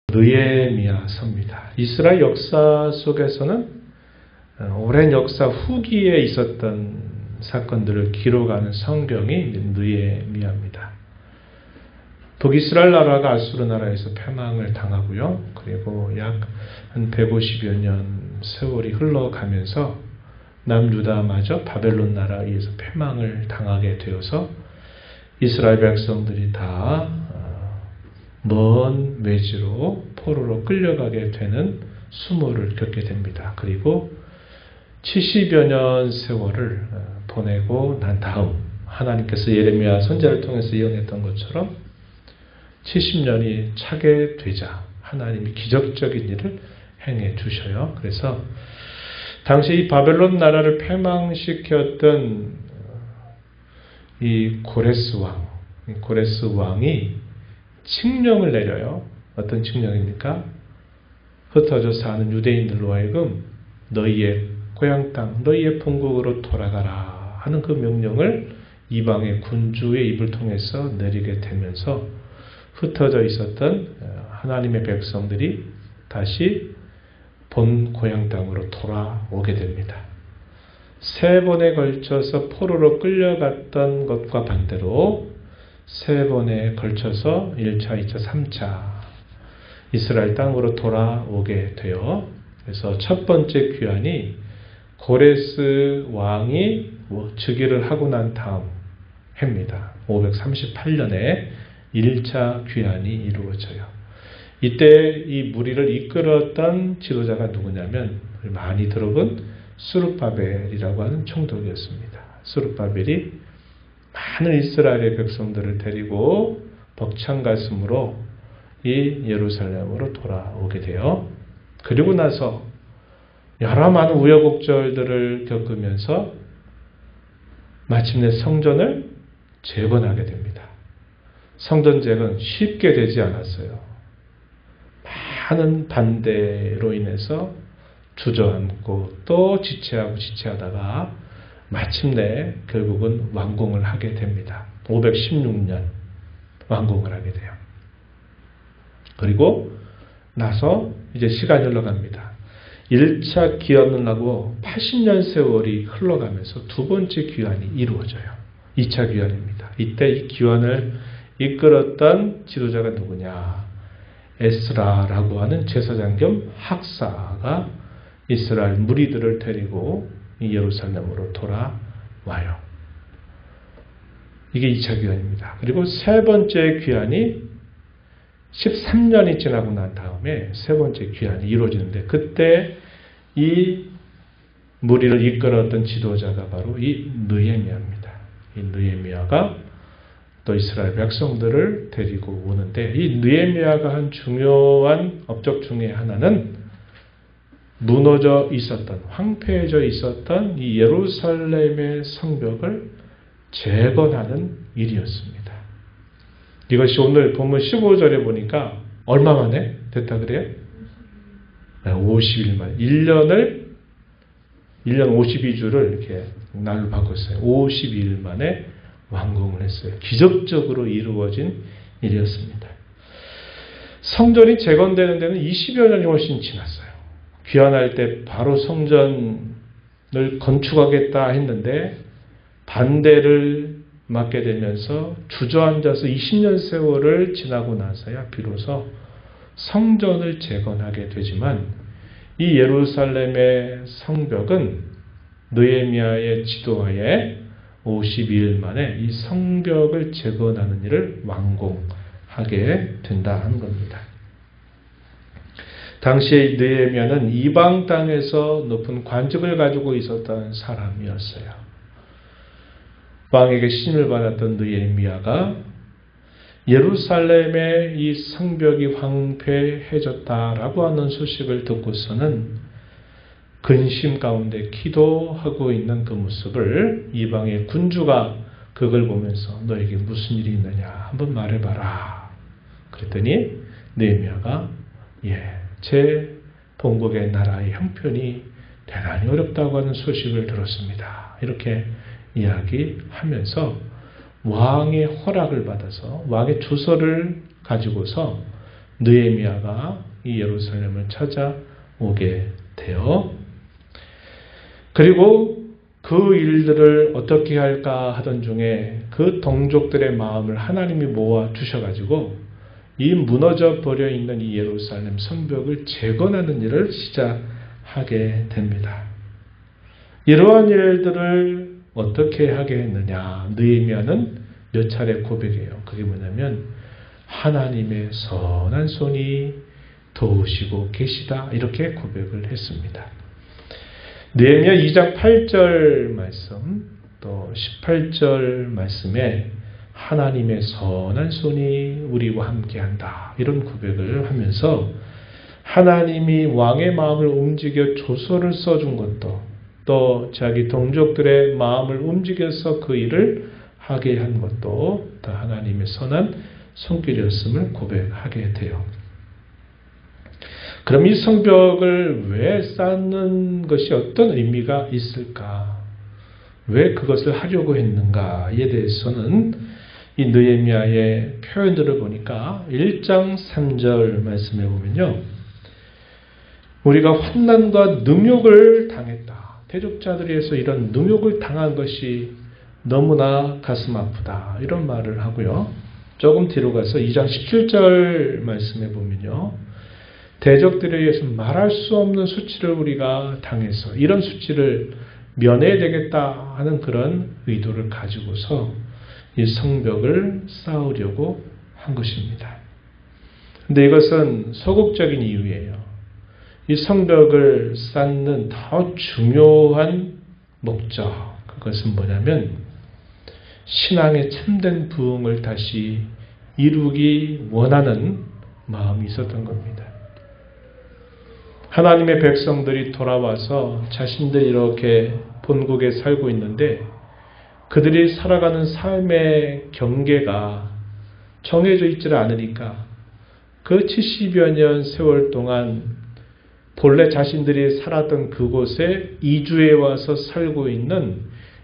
느헤미야서입니다. 이스라엘 역사 속에서는 오랜 역사 후기에 있었던 사건들을 기록하는 성경이 느헤미야입니다. 북이스라엘 나라가 아수르 나라에서 패망을 당하고요. 그리고 약 한 150여 년 세월이 흘러가면서 남유다마저 바벨론 나라에 의해서 패망을 당하게 되어서 이스라엘 백성들이 다 먼 외지로 포로로 끌려가게 되는 수모를 겪게 됩니다. 그리고 70여 년 세월을 보내고 난 다음 하나님께서 예레미야 선지자를 통해서 예언했던 것처럼 70년이 차게 되자 하나님이 기적적인 일을 행해 주셔요. 그래서 당시 이 바벨론 나라를 패망시켰던 이 고레스 왕이 칙령을 내려요. 어떤 칙령입니까? 흩어져 사는 유대인들로 하여금 너희의 고향 땅, 너희의 본국으로 돌아가라 하는 그 명령을 이방의 군주의 입을 통해서 내리게 되면서 흩어져 있었던 하나님의 백성들이 다시 본 고향 땅으로 돌아오게 됩니다. 3번에 걸쳐서 포로로 끌려갔던 것과 반대로 3번에 걸쳐서 1차, 2차, 3차 이스라엘 땅으로 돌아오게 돼요. 그래서 첫 번째 귀환이 고레스 왕이 즉위를 하고 난 다음 해입니다. 538년에 1차 귀환이 이루어져요. 이때 이 무리를 이끌었던 지도자가 누구냐면 많이 들어본 스룹바벨이라고 하는 총독이었습니다. 스룹바벨이 많은 이스라엘의 백성들을 데리고 벅찬 가슴으로 이 예루살렘으로 돌아오게 돼요. 그리고 나서 여러 많은 우여곡절들을 겪으면서 마침내 성전을 재건하게 됩니다. 성전 재건 쉽게 되지 않았어요. 많은 반대로 인해서 주저앉고 또 지체하다가 마침내 결국은 완공을 하게 됩니다. 516년 완공을 하게 돼요. 그리고 나서 이제 시간이 흘러갑니다. 1차 귀환을 하고 80년 세월이 흘러가면서 두 번째 귀환이 이루어져요. 2차 귀환입니다. 이때 이 귀환을 이끌었던 지도자가 누구냐? 에스라라고 하는 제사장 겸 학사가 이스라엘 무리들을 데리고 예루살렘으로 돌아와요. 이게 2차 귀환입니다. 그리고 세 번째 귀환이 13년이 지나고 난 다음에 세 번째 귀환이 이루어지는데 그때 이 무리를 이끌었던 지도자가 바로 이 느헤미야입니다. 이 느헤미야가 또 이스라엘 백성들을 데리고 오는데 이 느헤미야가 한 중요한 업적 중에 하나는 무너져 있었던, 황폐해져 있었던 이 예루살렘의 성벽을 재건하는 일이었습니다. 이것이 오늘 본문 15절에 보니까 얼마 만에 됐다 그래요? 50일 만에. 1년 52주를 이렇게 날로 바꿨어요. 52일 만에 완공을 했어요. 기적적으로 이루어진 일이었습니다. 성전이 재건되는 데는 20여 년이 훨씬 지났어요. 귀환할 때 바로 성전을 건축하겠다 했는데 반대를 맞게 되면서 주저앉아서 20년 세월을 지나고 나서야 비로소 성전을 재건하게 되지만 이 예루살렘의 성벽은 느헤미야의 지도하에 52일 만에 이 성벽을 재건하는 일을 완공하게 된다 하는 겁니다. 당시에 느헤미야는 이방 땅에서 높은 관직을 가지고 있었던 사람이었어요. 왕에게 신임을 받았던 느헤미야가 예루살렘의 이 성벽이 황폐해졌다라고 하는 소식을 듣고서는 근심 가운데 기도하고 있는 그 모습을 이방의 군주가 그걸 보면서 너에게 무슨 일이 있느냐 한번 말해봐라. 그랬더니 느헤미야가 제 본국의 나라의 형편이 대단히 어렵다고 하는 소식을 들었습니다. 이렇게 이야기하면서 왕의 허락을 받아서 왕의 주서를 가지고서 느헤미야가 이 예루살렘을 찾아오게 돼요. 그리고 그 일들을 어떻게 할까 하던 중에 그 동족들의 마음을 하나님이 모아 주셔가지고 이 무너져 버려 있는 이 예루살렘 성벽을 재건하는 일을 시작하게 됩니다. 이러한 일들을 어떻게 하게 했느냐? 느헤미야는 몇 차례 고백해요. 그게 뭐냐면 하나님의 선한 손이 도우시고 계시다, 이렇게 고백을 했습니다. 느헤미야 2장 8절 말씀, 또 18절 말씀에 하나님의 선한 손이 우리와 함께한다, 이런 고백을 하면서 하나님이 왕의 마음을 움직여 조서를 써준 것도, 또 자기 동족들의 마음을 움직여서 그 일을 하게 한 것도 다 하나님의 선한 손길이었음을 고백하게 돼요. 그럼 이 성벽을 왜 쌓는 것이 어떤 의미가 있을까? 왜 그것을 하려고 했는가에 대해서는 이 느헤미야의 표현들을 보니까 1장 3절 말씀에 보면요, 우리가 환난과 능욕을 당했다. 대적자들에서 이런 능욕을 당한 것이 너무나 가슴 아프다, 이런 말을 하고요. 조금 뒤로 가서 2장 17절 말씀에 보면요, 대적들에 의해서 말할 수 없는 수치를 우리가 당해서 이런 수치를 면해야 되겠다 하는 그런 의도를 가지고서 이 성벽을 쌓으려고 한 것입니다. 그런데 이것은 소극적인 이유예요. 이 성벽을 쌓는 더 중요한 목적, 그것은 뭐냐면 신앙의 참된 부흥을 다시 이루기 원하는 마음이 있었던 겁니다. 하나님의 백성들이 돌아와서 자신들이 이렇게 본국에 살고 있는데 그들이 살아가는 삶의 경계가 정해져 있지를 않으니까 그 70여 년 세월 동안 본래 자신들이 살았던 그곳에 이주해 와서 살고 있는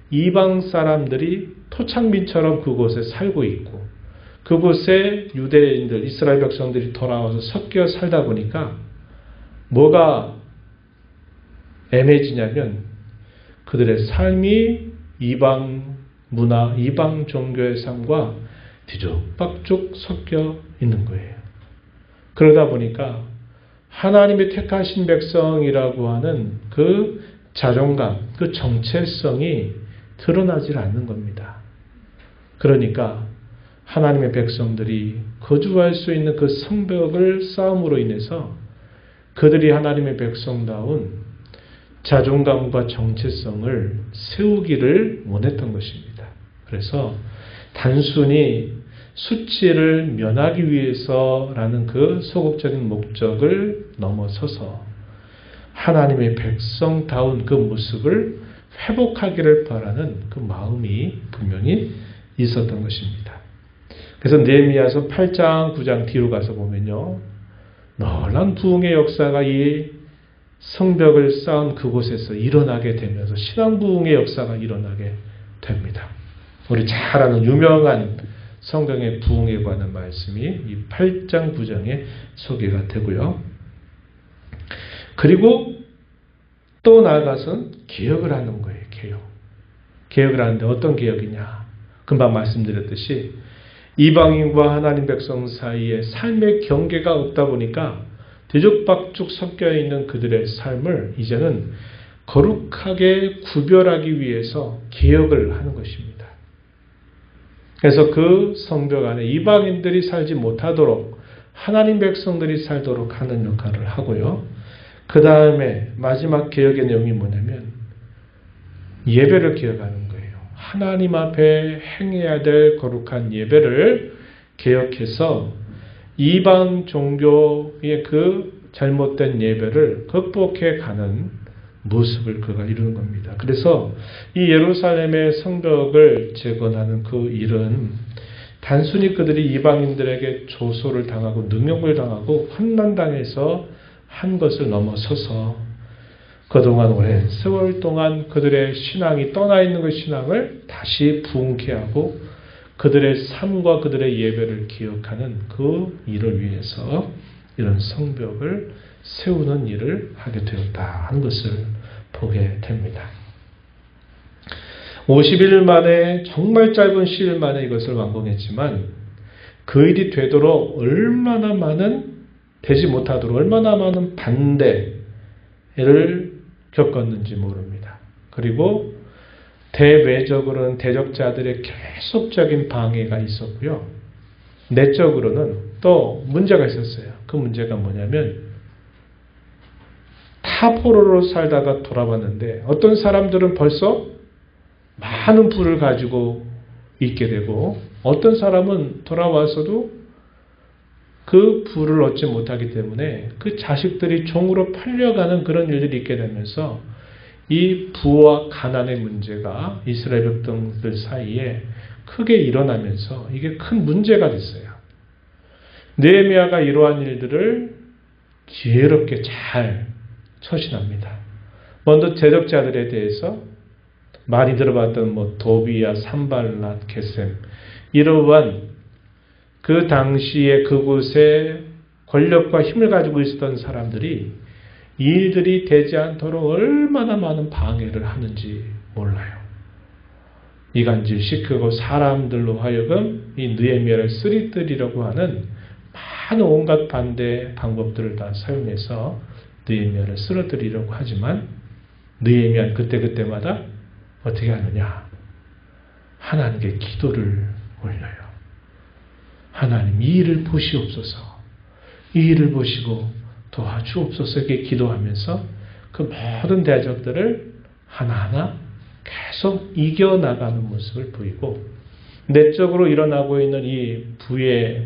이방 사람들이 토착민처럼 그곳에 살고 있고, 그곳에 유대인들, 이스라엘 백성들이 돌아와서 섞여 살다 보니까 뭐가 애매해지냐면 그들의 삶이 이방 문화, 이방 종교의 삶과 뒤죽박죽 섞여 있는 거예요. 그러다 보니까 하나님의 택하신 백성이라고 하는 그 자존감, 그 정체성이 드러나질 않는 겁니다. 그러니까 하나님의 백성들이 거주할 수 있는 그 성벽을 쌓음으로 인해서 그들이 하나님의 백성다운 자존감과 정체성을 세우기를 원했던 것입니다. 그래서 단순히 수치를 면하기 위해서라는 그 소극적인 목적을 넘어서서 하나님의 백성다운 그 모습을 회복하기를 바라는 그 마음이 분명히 있었던 것입니다. 그래서 느헤미야서 8장, 9장 뒤로 가서 보면요, 놀라운 부흥의 역사가 이 성벽을 쌓은 그곳에서 일어나게 되면서 신앙 부흥의 역사가 일어나게 됩니다. 우리 잘 아는 유명한 성경의 부흥에 관한 말씀이 이 8장, 9장에 소개가 되고요. 그리고 또 나아가서는 개혁을 하는 거예요. 개혁을 하는데 어떤 개혁이냐? 금방 말씀드렸듯이 이방인과 하나님 백성 사이에 삶의 경계가 없다 보니까 뒤죽박죽 섞여 있는 그들의 삶을 이제는 거룩하게 구별하기 위해서 개혁을 하는 것입니다. 그래서 그 성벽 안에 이방인들이 살지 못하도록 하나님 백성들이 살도록 하는 역할을 하고요. 그 다음에 마지막 개혁의 내용이 뭐냐면 예배를 개혁하는 거예요. 하나님 앞에 행해야 될 거룩한 예배를 개혁해서 이방 종교의 그 잘못된 예배를 극복해 가는 모습을 그가 이루는 겁니다. 그래서 이 예루살렘의 성벽을 재건하는 그 일은 단순히 그들이 이방인들에게 조소를 당하고 능욕을 당하고 환난당해서 한 것을 넘어서서 그동안 오랜 세월 동안 그들의 신앙이 떠나 있는 그 신앙을 다시 부흥케 하고 그들의 삶과 그들의 예배를 기억하는 그 일을 위해서 이런 성벽을 세우는 일을 하게 되었다 하는 것을 보게 됩니다. 50일 만에, 정말 짧은 시일 만에 이것을 완공했지만 그 일이 되도록 얼마나 많은, 되지 못하도록 얼마나 많은 반대를 겪었는지 모릅니다. 그리고 대외적으로는 대적자들의 계속적인 방해가 있었고요. 내적으로는 또 문제가 있었어요. 그 문제가 뭐냐면 타포로로 살다가 돌아왔는데 어떤 사람들은 벌써 많은 부를 가지고 있게 되고 어떤 사람은 돌아와서도 그 부를 얻지 못하기 때문에 그 자식들이 종으로 팔려가는 그런 일들이 있게 되면서 이 부와 가난의 문제가 이스라엘 백성들 사이에 크게 일어나면서 이게 큰 문제가 됐어요. 느헤미야가 이러한 일들을 지혜롭게 잘 처신합니다. 먼저 대적자들에 대해서 많이 들어봤던 도비야, 산발랏, 게셈 이러한 그 당시에 그곳에 권력과 힘을 가지고 있었던 사람들이 이 일들이 되지 않도록 얼마나 많은 방해를 하는지 몰라요. 이간질시키고 사람들로 하여금 이 느헤미야를 쓰리뜨리려고 하는 많은 온갖 반대 방법들을 다 사용해서 느헤미야를 쓰러뜨리려고 하지만 느헤미야는 그때그때마다 어떻게 하느냐? 하나님께 기도를 올려요. 하나님 이 일을 보시옵소서. 이 일을 보시고 도와주옵소서 이렇게 기도하면서 그 모든 대적들을 하나하나 계속 이겨나가는 모습을 보이고 내적으로 일어나고 있는 이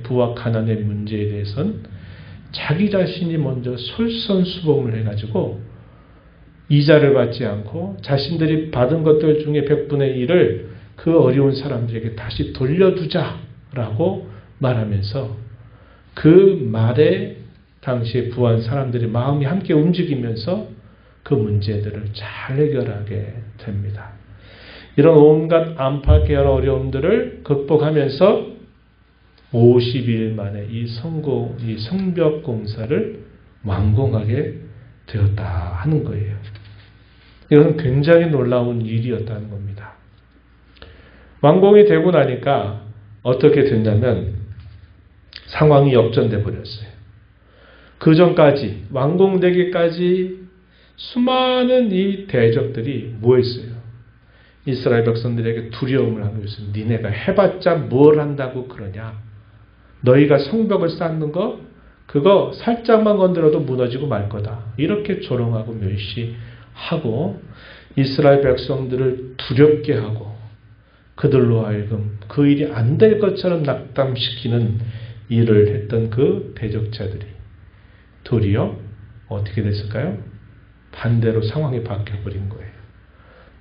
부와 가난의 문제에 대해서는 자기 자신이 먼저 솔선수범을 해가지고 이자를 받지 않고 자신들이 받은 것들 중에 100분의 1을 그 어려운 사람들에게 다시 돌려두자라고 말하면서 그 말에 당시에 부한 사람들의 마음이 함께 움직이면서 그 문제들을 잘 해결하게 됩니다. 이런 온갖 안팎의 계열 어려움들을 극복하면서 50일 만에 이 성벽 공사를 완공하게 되었다 하는 거예요. 이것은 굉장히 놀라운 일이었다는 겁니다. 완공이 되고 나니까 어떻게 됐냐면 상황이 역전돼 버렸어요. 그 전까지 완공되기까지 수많은 이 대적들이 뭐 했어요? 이스라엘 백성들에게 두려움을 하고 있어요. 니네가 해봤자 뭘 한다고 그러냐? 너희가 성벽을 쌓는 거 그거 살짝만 건드려도 무너지고 말 거다. 이렇게 조롱하고 멸시하고 이스라엘 백성들을 두렵게 하고 그들로 하여금 그 일이 안 될 것처럼 낙담시키는 일을 했던 그 대적자들이 도리어 어떻게 됐을까요? 반대로 상황이 바뀌어버린 거예요.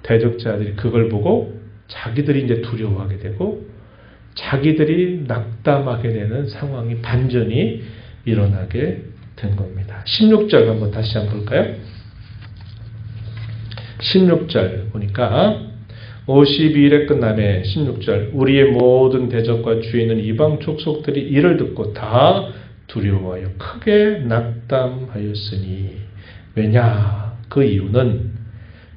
대적자들이 그걸 보고 자기들이 이제 두려워하게 되고 자기들이 낙담하게 되는 상황이 반전이 일어나게 된 겁니다. 16절 한번 다시 한번 볼까요? 16절 보니까 52일에 끝남에 16절 우리의 모든 대적과 주위에 있는 이방 족속들이 이를 듣고 다 두려워하여 크게 낙담하였으니 왜냐? 그 이유는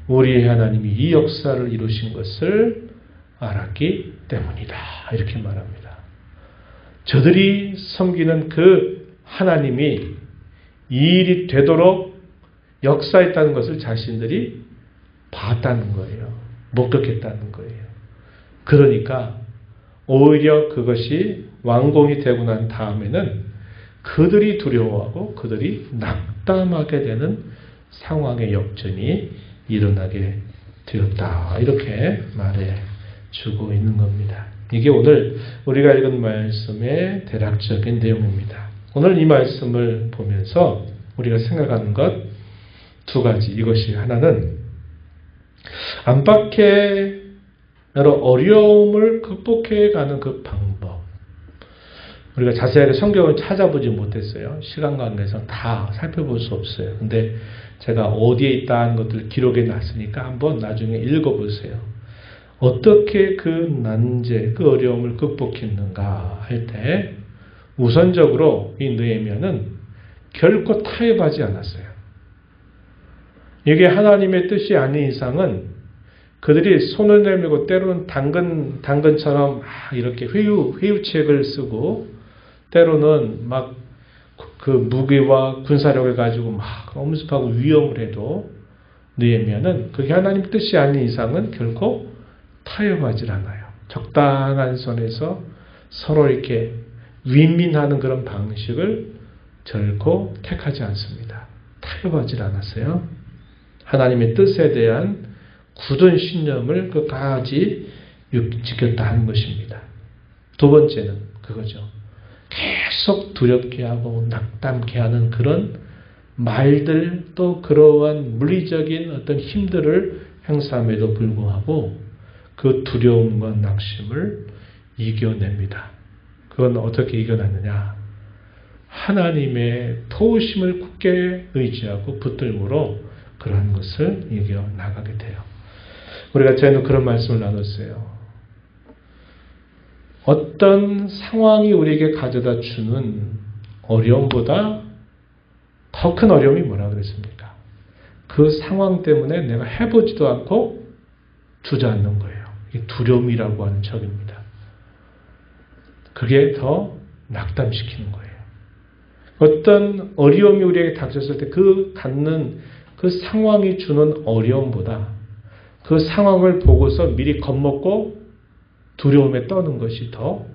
우리의 하나님이 이 역사를 이루신 것을 알았기 때문이다. 이렇게 말합니다. 저들이 섬기는 그 하나님이 이 일이 되도록 역사했다는 것을 자신들이 봤다는 거예요. 목격했다는 거예요. 그러니까 오히려 그것이 완공이 되고 난 다음에는 그들이 두려워하고 그들이 낙담하게 되는 상황의 역전이 일어나게 되었다. 이렇게 말해주고 있는 겁니다. 이게 오늘 우리가 읽은 말씀의 대략적인 내용입니다. 오늘 이 말씀을 보면서 우리가 생각하는 것 두 가지. 이것이 하나는 안팎의 여러 어려움을 극복해가는 그 방법. 우리가 자세하게 성경을 찾아보지 못했어요. 시간 관계상 다 살펴볼 수 없어요. 근데 제가 어디에 있다는 것들을 기록해 놨으니까 한번 나중에 읽어보세요. 어떻게 그 난제, 그 어려움을 극복했는가 할 때 우선적으로 이 느헤미야는 결코 타협하지 않았어요. 이게 하나님의 뜻이 아닌 이상은 그들이 손을 내밀고 때로는 당근처럼 이렇게 회유책을 쓰고 때로는 막 그 무기와 군사력을 가지고 막 엄습하고 위험을 해도 느헤미야는 그게 하나님 뜻이 아닌 이상은 결코 타협하지 않아요. 적당한 선에서 서로 이렇게 윈윈하는 그런 방식을 결코 택하지 않습니다. 타협하지 않았어요. 하나님의 뜻에 대한 굳은 신념을 끝까지 지켰다 하는 것입니다. 두 번째는 그거죠. 계속 두렵게 하고 낙담케 하는 그런 말들 또 그러한 물리적인 어떤 힘들을 행사함에도 불구하고 그 두려움과 낙심을 이겨냅니다. 그건 어떻게 이겨냈느냐? 하나님의 도우심을 굳게 의지하고 붙들므로 그러한 것을 이겨나가게 돼요. 우리가 전에도 그런 말씀을 나눴어요. 어떤 상황이 우리에게 가져다 주는 어려움보다 더 큰 어려움이 뭐라 그랬습니까? 그 상황 때문에 내가 해보지도 않고 주저앉는 거예요. 이게 두려움이라고 하는 적입니다. 그게 더 낙담시키는 거예요. 어떤 어려움이 우리에게 닥쳤을 때 그 갖는 그 상황이 주는 어려움보다 그 상황을 보고서 미리 겁먹고 두려움에 떠는 것이 더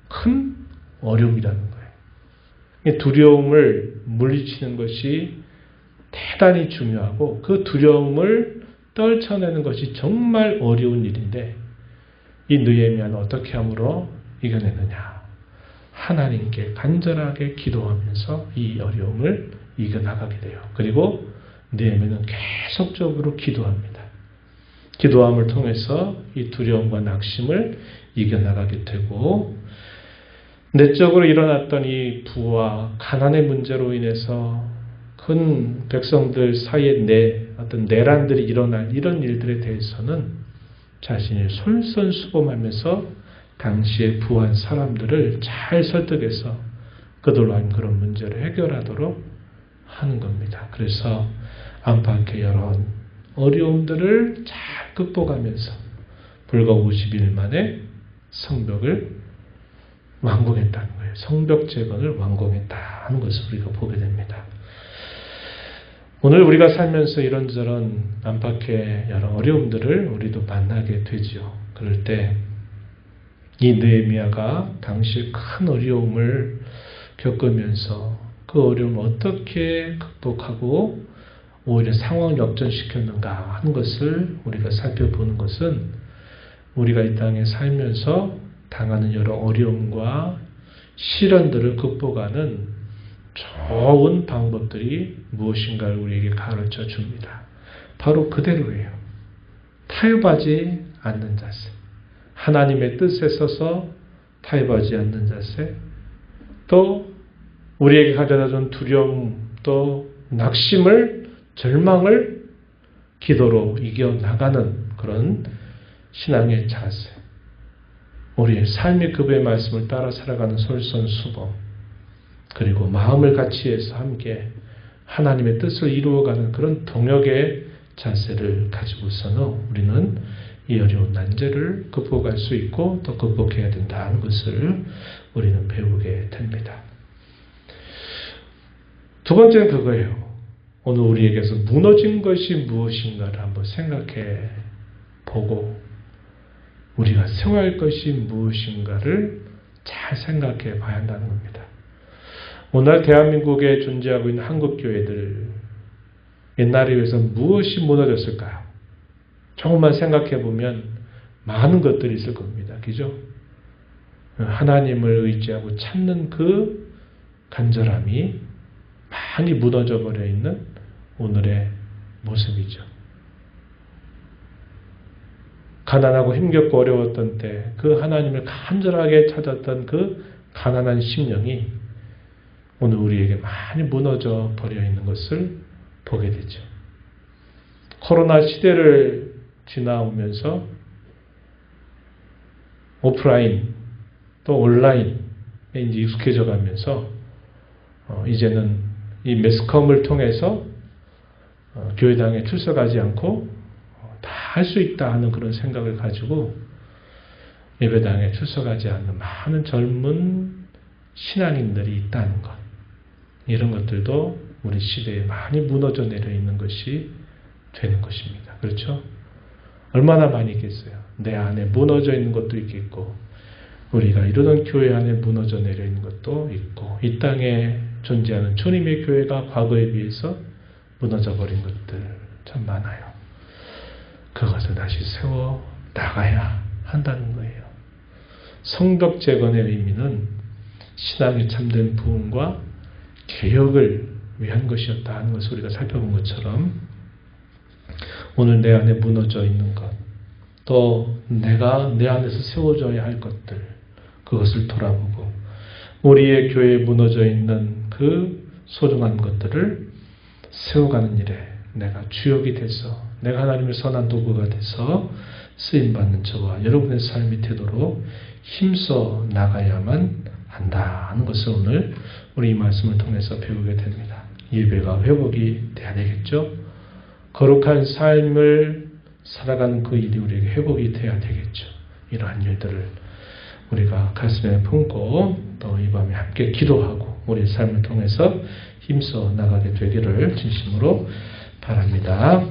큰 어려움이라는 거예요. 두려움을 물리치는 것이 대단히 중요하고 그 두려움을 떨쳐내는 것이 정말 어려운 일인데 이 느헤미야는 어떻게 함으로 이겨내느냐. 하나님께 간절하게 기도하면서 이 어려움을 이겨나가게 돼요. 그리고 느헤미야는 계속적으로 기도합니다. 기도함을 통해서 이 두려움과 낙심을 이겨나가게 되고 내적으로 일어났던 이 부와 가난의 문제로 인해서 큰 백성들 사이에 어떤 내란들이 일어날 이런 일들에 대해서는 자신이 솔선수범하면서 당시에 부한 사람들을 잘 설득해서 그들로 하여금 그런 문제를 해결하도록 하는 겁니다. 그래서 안팎의 여러 어려움들을 잘 극복하면서 불과 50일 만에 성벽을 완공했다는 거예요. 성벽 재건을 완공했다 하는 것을 우리가 보게 됩니다. 오늘 우리가 살면서 이런저런 안팎의 여러 어려움들을 우리도 만나게 되지요. 그럴 때 이 느헤미야가 당시 큰 어려움을 겪으면서 그 어려움을 어떻게 극복하고 오히려 상황을 역전시켰는가 하는 것을 우리가 살펴보는 것은 우리가 이 땅에 살면서 당하는 여러 어려움과 시련들을 극복하는 좋은 방법들이 무엇인가를 우리에게 가르쳐 줍니다. 바로 그대로예요. 타협하지 않는 자세. 하나님의 뜻에 서서 타협하지 않는 자세. 또 우리에게 가져다 준 두려움 또 낙심을 절망을 기도로 이겨나가는 그런 신앙의 자세. 우리의 삶의 급의 말씀을 따라 살아가는 솔선수범. 그리고 마음을 같이 해서 함께 하나님의 뜻을 이루어가는 그런 동역의 자세를 가지고서는 우리는 이 어려운 난제를 극복할 수 있고 또 극복해야 된다는 것을 우리는 배우게 됩니다. 두 번째는 그거예요. 오늘 우리에게서 무너진 것이 무엇인가를 한번 생각해 보고 우리가 세워야 할 것이 무엇인가를 잘 생각해 봐야 한다는 겁니다. 오늘 대한민국에 존재하고 있는 한국교회들 옛날에 비해서 무엇이 무너졌을까요? 조금만 생각해 보면 많은 것들이 있을 겁니다. 그죠? 하나님을 의지하고 찾는 그 간절함이 많이 무너져 버려 있는 오늘의 모습이죠. 가난하고 힘겹고 어려웠던 때 그 하나님을 간절하게 찾았던 그 가난한 심령이 오늘 우리에게 많이 무너져 버려 있는 것을 보게 되죠. 코로나 시대를 지나오면서 오프라인 또 온라인에 이제 익숙해져 가면서 이제는 이 매스컴을 통해서 교회당에 출석하지 않고 다 할 수 있다 하는 그런 생각을 가지고 예배당에 출석하지 않는 많은 젊은 신앙인들이 있다는 것. 이런 것들도 우리 시대에 많이 무너져 내려 있는 것이 되는 것입니다. 그렇죠? 얼마나 많이 있겠어요. 내 안에 무너져 있는 것도 있겠고 우리가 이루던 교회 안에 무너져 내려 있는 것도 있고 이 땅에 존재하는 주님의 교회가 과거에 비해서 무너져 버린 것들 참 많아요. 그것을 다시 세워 나가야 한다는 거예요. 성벽 재건의 의미는 신앙의 참된 부흥과 개혁을 위한 것이었다 하는 것을 우리가 살펴본 것처럼 오늘 내 안에 무너져 있는 것, 또 내가 내 안에서 세워져야 할 것들, 그것을 돌아보고 우리의 교회에 무너져 있는 그 소중한 것들을 세워가는 일에 내가 주역이 돼서 내가 하나님의 선한 도구가 돼서 쓰임받는 저와 여러분의 삶이 되도록 힘써 나가야만 한다 하는 것을 오늘 우리 이 말씀을 통해서 배우게 됩니다. 예배가 회복이 돼야 되겠죠. 거룩한 삶을 살아가는 그 일이 우리에게 회복이 돼야 되겠죠. 이러한 일들을 우리가 가슴에 품고 또 이 밤에 함께 기도하고 우리의 삶을 통해서 힘써 나가게 되기를 진심으로 바랍니다.